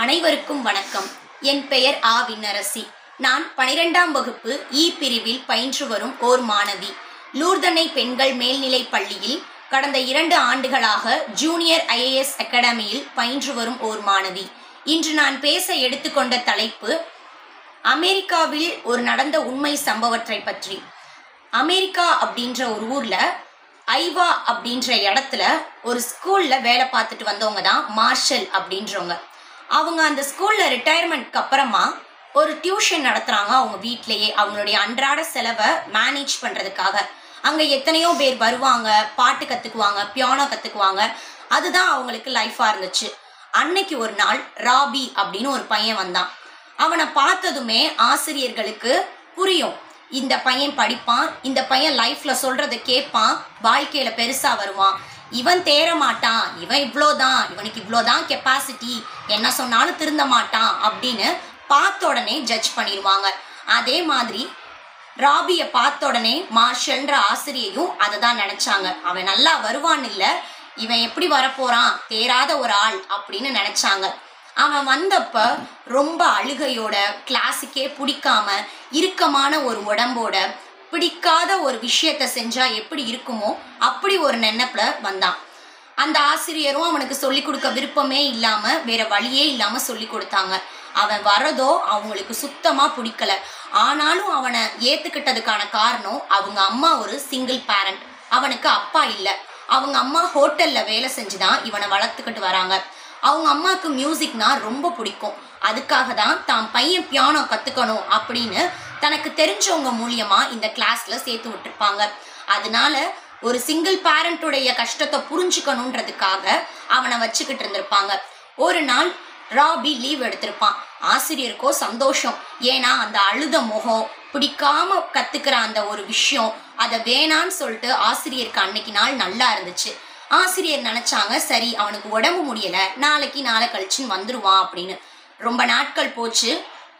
அனைவருக்கும் வணக்கம். என் பெயர் ஆ விண்ணரசி. நான் 12ஆம் வகுப்பு இ பிரிவில் பயின்று வரும் ஓர் மாணவி. லூர்தனை பெண்கள் மேல்நிலைப் பள்ளியில் கடந்த 2 ஆண்டுகளாக ஜூனியர் IAS அகாடமியில் பயின்று வரும் ஓர் மாணவி. இன்று நான் பேச எடுத்துக்கொண்ட தலைப்பு அமெரிக்காவில் ஒரு நடந்த உண்மை சம்பவத்தை பற்றி. அமெரிக்கா அப்படின்ற ஒரு ஊர்ல ஐவா அப்படின்ற இடத்துல ஒரு ஸ்கூல்ல வேலை பார்த்துட்டு வந்தவங்க தான் மார்ஷல் அப்படின்றவங்க. அவங்க அந்த ஸ்கூல்ல ரிட்டையர்மெண்ட்க்கு அப்புறமா ஒரு டியூஷன் நடத்துறாங்க. அவங்க வீட்லயே அவங்களுடைய அன்றாட செலவை மேனேஜ் பண்றதுக்காக. அங்க எத்தனையோ பேர் வருவாங்க, பாட்டு கத்துக்குவாங்க, பியானோ கத்துக்குவாங்க. அதுதான் அவங்களுக்கு லைஃபா இருந்துச்சு. அன்னைக்கு ஒரு நாள் ராபி அப்படின்னு ஒரு பையன் வந்தான். அவனை பார்த்ததுமே ஆசிரியர்களுக்கு புரியும், இந்த பையன் படிப்பான், இந்த பையன் லைஃப்ல சொல்றதை கேட்பான், வாழ்க்கையில பெருசா வருவான், இவன் தேர மாட்டான், இவன் இவ்வளோதான், இவனுக்கு இவ்வளோதான் கெப்பாசிட்டி, என்ன சொன்னாலும் திருந்த மாட்டான் அப்படின்னு பார்த்த உடனே ஜட்ஜ் பண்ணிடுவாங்க. அதே மாதிரி ராபியை பார்த்த உடனே மார்ஷல்ன்ற ஆசிரியையும் அதை தான் நினைச்சாங்க. அவன் நல்லா வருவான் இல்லை, இவன் எப்படி வரப்போறான், தேராத ஒரு ஆள் அப்படின்னு நினைச்சாங்க. அவன் வந்தப்ப ரொம்ப அழுகையோட, கிளாஸுக்கே பிடிக்காம, இறுக்கமான ஒரு உடம்போட, பிடிக்காத ஒரு விஷயத்த செஞ்சா எப்படி இருக்குமோ அப்படி ஒரு நினைப்புல வந்தான். அந்த ஆசிரியரும் அவனுக்கு சொல்லி கொடுக்க விருப்பமே இல்லாம, வேற வழியே இல்லாம சொல்லி கொடுத்தாங்க. அவன் வரதோ அவங்களுக்கு சுத்தமா பிடிக்கல. ஆனாலும் அவனை ஏத்துக்கிட்டதுக்கான காரணம், அவங்க அம்மா ஒரு சிங்கிள் பேரண்ட், அவனுக்கு அப்பா இல்லை. அவங்க அம்மா ஹோட்டல்ல வேலை செஞ்சுதான் இவனை வளர்த்துக்கிட்டு வராங்க. அவங்க அம்மாவுக்கு மியூசிக்னா ரொம்ப பிடிக்கும். அதுக்காக தான் தான் பையன் பியானோ கத்துக்கணும் அப்படின்னு தனக்கு தெரிஞ்சவங்க மூலியமா இந்த கிளாஸ்ல சேர்த்து விட்டுருப்பாங்க. அதனால ஒரு சிங்கிள் பேரண்ட்டுடைய கஷ்டத்தை புரிஞ்சுக்கணுன்றதுக்காக அவனை வச்சுக்கிட்டு இருந்திருப்பாங்க. ஒரு நாள் ராபி லீவ் எடுத்திருப்பான். ஆசிரியருக்கோ சந்தோஷம். ஏன்னா அந்த அழுத முகம், பிடிக்காம கத்துக்கிற அந்த ஒரு விஷயம், அதை வேணான்னு சொல்லிட்டு ஆசிரியருக்கு அன்னைக்கு நாள் நல்லா இருந்துச்சு. ஆசிரியர் நினைச்சாங்க, சரி அவனுக்கு உடம்பு முடியல, நாளைக்கு நாளை கழிச்சுன்னு வந்துருவான் அப்படின்னு. ரொம்ப நாட்கள் போச்சு,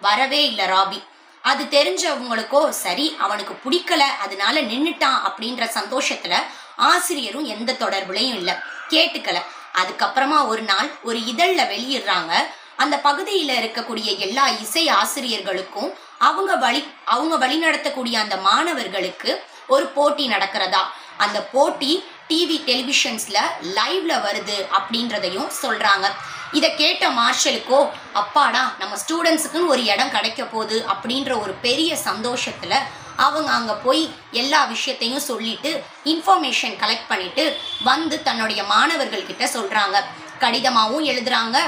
வரவே இல்லை ராபி. அது தெரிஞ்சவங்களுக்கோ சரி அவனுக்கு பிடிக்கல, அதனால நின்னுட்டான் அப்படின்ற சந்தோஷத்துல ஆசிரியரும் எந்த தொடர்புலையும் இல்லை, கேட்டுக்கல. அதுக்கப்புறமா ஒரு நாள் ஒரு இதழ்ல வெளியிடுறாங்க, அந்த பகுதியில இருக்கக்கூடிய எல்லா இசை ஆசிரியர்களுக்கும் அவங்க வழி நடத்தக்கூடிய அந்த மாணவர்களுக்கு ஒரு போட்டி நடக்கிறதா. அந்த போட்டி டிவி டெலிவிஷன்ஸ்ல லைவ்ல வருது அப்படின்றதையும் சொல்றாங்க. இதை கேட்ட மார்ஷலுக்கோ, அப்பாடா நம்ம ஸ்டூடெண்ட்ஸுக்குன்னு ஒரு இடம் கிடைக்க போகுது அப்படின்ற ஒரு பெரிய சந்தோஷத்துல அவங்க அங்க போய் எல்லா விஷயத்தையும் சொல்லிட்டு இன்ஃபர்மேஷன் கலெக்ட் பண்ணிட்டு வந்து தன்னுடைய மாணவர்கள்கிட்ட சொல்றாங்க. கடிதமாவும் எழுதுறாங்க,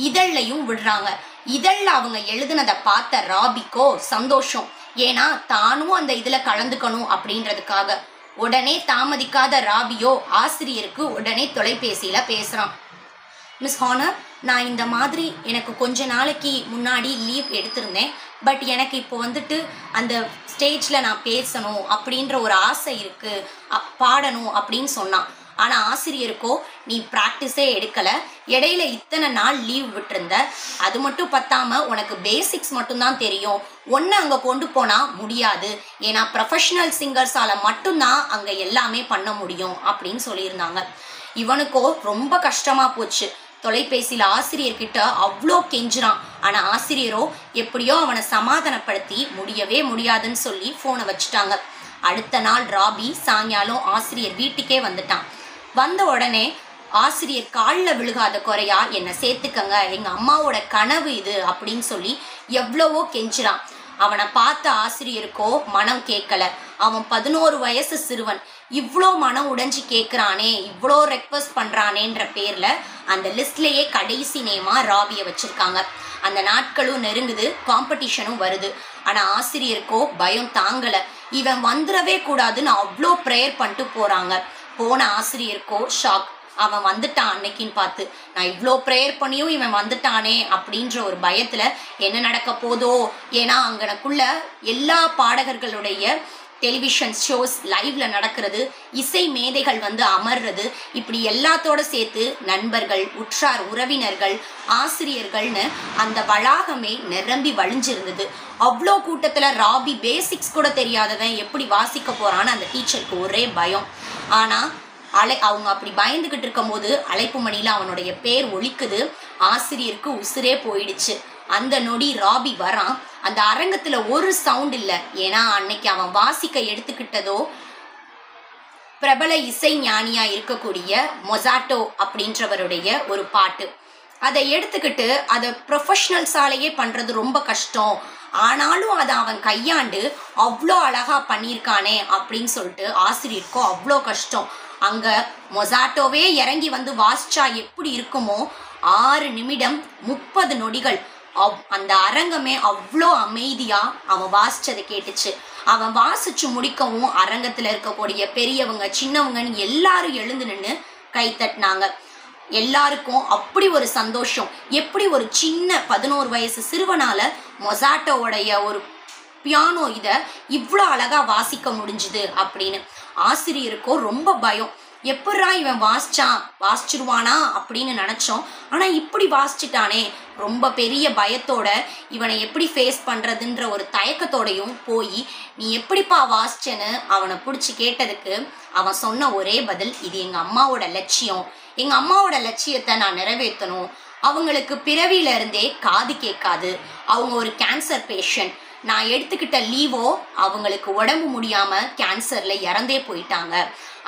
இதழ்லையும் விடுறாங்க. இதழ்ல அவங்க எழுதுனதை பார்த்த ராபிக்கோ சந்தோஷம். ஏன்னா தானும் அந்த இதுல கலந்துக்கணும் அப்படின்றதுக்காக. உடனே தாமதிக்காத ராபியோ ஆசிரியருக்கு உடனே தொலைபேசியில பேசுறான். மிஸ் ஹானர், நான் இந்த மாதிரி எனக்கு கொஞ்ச நாளைக்கு முன்னாடி லீவ் எடுத்திருந்தேன். பட் எனக்கு இப்போ வந்துட்டு அந்த ஸ்டேஜில் நான் பேசணும் அப்படின்ற ஒரு ஆசை இருக்கு, பாடணும் அப்படின்னு சொன்னான். ஆனால் ஆசிரியருக்கோ, நீ ப்ராக்டிஸே எடுக்கலை, இடையில இத்தனை நாள் லீவ் விட்டுருந்த, அது மட்டும் பத்தாம உனக்கு பேசிக்ஸ் மட்டும்தான் தெரியும், ஒன்று அங்கே கொண்டு போனால் முடியாது, ஏன்னா ப்ரொஃபஷனல் சிங்கர்ஸால் மட்டும்தான் அங்கே எல்லாமே பண்ண முடியும் அப்படின்னு சொல்லியிருந்தாங்க. இவனுக்கோ ரொம்ப கஷ்டமாக போச்சு. தொலைபேசியில் ஆசிரியர்கிட்ட அவ்வளோ கெஞ்சுறான். ஆனால் ஆசிரியரோ எப்படியோ அவனை சமாதானப்படுத்தி முடியவே முடியாதுன்னு சொல்லி ஃபோனை வச்சுட்டாங்க. அடுத்த நாள் ராபி சாயங்காலம் ஆசிரியர் வீட்டுக்கே வந்துட்டான். வந்த உடனே ஆசிரியர் காலில் விழுகாத குறையா என்னை சேர்த்துக்கங்க, எங்கள் அம்மாவோட கனவு இது அப்படின்னு சொல்லி எவ்வளவோ கெஞ்சுறான். அவனை பார்த்த ஆசிரியருக்கோ மனம் கேட்கல. அவன் 11 வயசு சிறுவன், இவ்வளோ மனம் உடைஞ்சு கேட்குறானே, இவ்வளோ ரெக்வஸ்ட் பண்ணுறானேன்ற பேரில் அந்த லிஸ்ட்லேயே கடைசி நேமா ராபியை வச்சுருக்காங்க. அந்த நாட்களும் நெருங்குது, காம்படிஷனும் வருது. ஆனால் ஆசிரியருக்கோ பயம் தாங்கலை. இவன் வந்துடவே கூடாதுன்னு அவ்வளோ ப்ரேயர் பண்ணிட்டு போகிறாங்க. போன ஆசிரியருக்கோ ஷாக். அவன் வந்துட்டான் அன்னைக்குன்னு பார்த்து. நான் இவ்வளோ ப்ரேயர் பண்ணியும் இவன் வந்துட்டானே அப்படின்ற ஒரு பயத்தில் என்ன நடக்க போதோ. ஏன்னா அங்கனக்குள்ள எல்லா பாடகர்களுடைய டெலிவிஷன் ஷோஸ் லைவ்ல நடக்கிறது, இசை மேதைகள் வந்து அமர்றது, இப்படி எல்லாத்தோட சேர்த்து நண்பர்கள், உற்றார் உறவினர்கள், ஆசிரியர்கள்னு அந்த வளாகமே நிரம்பி வழிஞ்சிருந்தது. அவ்வளோ கூட்டத்தில் ராபி பேசிக்ஸ் கூட தெரியாதவன் எப்படி வாசிக்க போறான்னு அந்த டீச்சருக்கு ஒரே பயம். ஆனால் அவங்க அப்படி பயந்துகிட்டு இருக்கும் போது அழைப்பு மணியில அவனுடைய பேர் ஒலிக்குது. ஆசிரியருக்கு உசுரே போயிடுச்சு. அந்த நொடி ராபி வரான். அந்த அரங்கத்துல ஒரு சவுண்ட் இல்லை. ஏன்னா அன்னைக்கு அவன் வாசிக்க எடுத்துக்கிட்டதோ பிரபல இசை ஞானியா இருக்கக்கூடிய மொசாட்டோ அப்படின்றவருடைய ஒரு பாட்டு. அதை எடுத்துக்கிட்டு அதை ப்ரொஃபஷனல்ஸாலேயே பண்றது ரொம்ப கஷ்டம், ஆனாலும் அதை அவன் கையாண்டு அவ்வளோ அழகா பண்ணியிருக்கானே அப்படின்னு சொல்லிட்டு ஆசிரியருக்கோ அவ்வளோ கஷ்டம். அங்க மொசாட்டோவே இறங்கி வந்து வாசிச்சா எப்படி இருக்குமோ 6 நிமிடம் 30 நொடிகள் அந்த அரங்கமே அவ்வளோ அமைதியா அவன் வாசிச்சதை கேட்டுச்சு. அவன் வாசிச்சு முடிக்கவும் அரங்கத்துல இருக்கக்கூடிய பெரியவங்க சின்னவங்கன்னு எல்லாரும் எழுந்து நின்று கை தட்டினாங்க. எல்லாருக்கும் அப்படி ஒரு சந்தோஷம். எப்படி ஒரு சின்ன 11 வயசு சிறுவனால மொசாட்டோவுடைய ஒரு பியானோ இதை இவ்வளோ அழகா வாசிக்க முடிஞ்சுது அப்படின்னு. ஆசிரியருக்கோ ரொம்ப பயம். எப்படா இவன் வாசிச்சிருவானா அப்படின்னு நினைச்சோம். ஆனா இப்படி வாசிச்சுட்டானே, ரொம்ப பெரிய பயத்தோட இவனை எப்படி ஃபேஸ் பண்றதுன்ற ஒரு தயக்கத்தோடையும் போய் நீ எப்படிப்பா வாசிச்சேன்னு அவனை பிடிச்சி கேட்டதுக்கு அவன் சொன்ன ஒரே பதில், இது எங்க அம்மாவோட லட்சியம், எங்க அம்மாவோட லட்சியத்தை நான் நிறைவேற்றணும். அவங்களுக்கு பிறவியில இருந்தே காது கேட்காது, அவங்க ஒரு கேன்சர் பேஷண்ட். நான் எடுத்துக்கிட்ட லீவோ அவங்களுக்கு உடம்பு முடியாம கேன்சர்ல இறந்தே போயிட்டாங்க.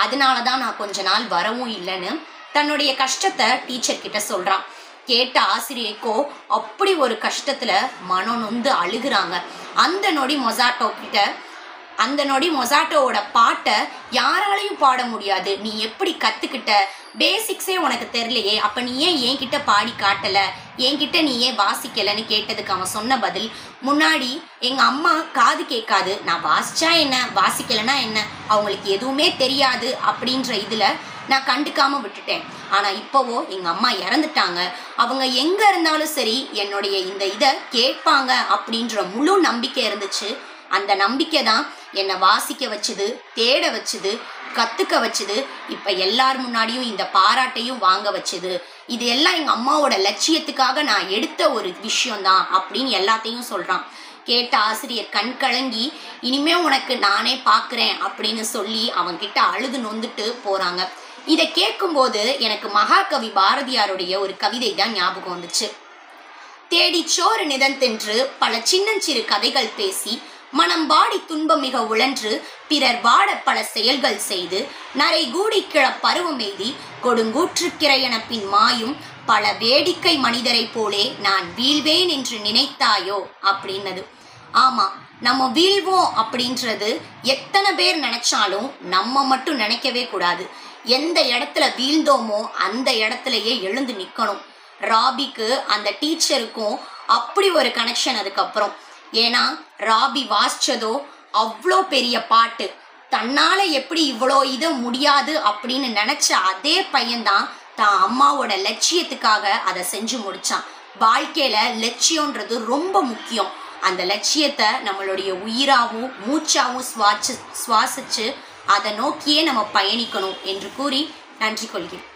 அதனாலதான் நான் கொஞ்ச நாள் வரவும் இல்லைன்னு தன்னுடைய கஷ்டத்தை டீச்சர் கிட்ட சொல்றான். கேட்ட ஆசிரியக்கோ அப்படி ஒரு கஷ்டத்துல மனம் நொந்து அழுகுறாங்க. அந்த நொடி மொசாட்டோவோட பாட்டை யாராலையும் பாட முடியாது, நீ எப்படி கத்துக்கிட்ட, பேசிக்ஸே உனக்கு தெரியலையே, அப்ப நீ ஏன் என்கிட்ட பாடி காட்டல, என்கிட்ட நீ ஏன் வாசிக்கலன்னு கேட்டதுக்கு அவன் சொன்ன பதில், முன்னாடி எங்க அம்மா காது கேட்காது, நான் வாசிச்சா என்ன வாசிக்கலன்னா என்ன, அவங்களுக்கு எதுவுமே தெரியாது அப்படின்ற இதுல நான் கண்டுக்காம விட்டுட்டேன். ஆனா இப்போவோ எங்க அம்மா இறந்துட்டாங்க, அவங்க எங்க இருந்தாலும் சரி என்னுடைய இந்த இதை கேட்பாங்க அப்படின்ற முழு நம்பிக்கை இருந்துச்சு. அந்த நம்பிக்கை தான் என்னை வாசிக்க வச்சுது, தேட வச்சுது, கத்துக்க வச்சுது, இப்ப எல்லார் முன்னாடியும் இந்த பாராட்டையும் வாங்க வச்சுது. இது எல்லாம் எங்க அம்மாவோட லட்சியத்துக்காக நான் எடுத்த ஒரு விஷயம்தான் அப்படின்னு எல்லாத்தையும் சொல்றான். கேட்ட ஆசிரியர் கண் கலங்கி, இனிமே உனக்கு நானே பாக்குறேன் அப்படின்னு சொல்லி அவன்கிட்ட அழுது நொந்துட்டு போறாங்க. இதை கேட்கும்போது எனக்கு மகாகவி பாரதியாருடைய ஒரு கவிதை தான் ஞாபகம் வந்துச்சு. தேடி சோறு நிதந்தென்று பல சின்னஞ்சிறு கதைகள் பேசி மனம் வாடி துன்பம் மிக உழன்று பிறர் வாட பல செயல்கள் செய்து நரை கூடி கிழ பருவமெய்தி கொடுங்கூற்றுக்கிறையன பின் மாயும் பல வேடிக்கை மனிதரை போலே நான் வீழ்வேன் என்று நினைத்தாயோ அப்படின்னது. ஆமா, நம்ம வீழ்வோம் அப்படின்றது எத்தனை பேர் நினைச்சாலும் நம்ம மட்டும் நினைக்கவே கூடாது. எந்த இடத்துல வீழ்ந்தோமோ அந்த இடத்துலயே எழுந்து நிக்கணும். ராபிக்கு அந்த டீச்சருக்கும் அப்படி ஒரு கனெக்ஷன் அதுக்கப்புறம். ஏன்னா ராபி வாசிச்சதோ அவ்வளோ பெரிய பாட்டு, தன்னால எப்படி இவ்வளோ இது முடியாது அப்படின்னு நினைச்ச அதே பையன்தான் தான் அம்மாவோட லட்சியத்துக்காக அதை செஞ்சு முடிச்சான். வாழ்க்கையில லட்சியம்ன்றது ரொம்ப முக்கியம். அந்த லட்சியத்தை நம்மளுடைய உயிராவும் மூச்சாவும் சுவாசிச்சு அதை நோக்கியே நம்ம பயணிக்கணும் என்று கூறி நன்றி கொள்கிறேன்.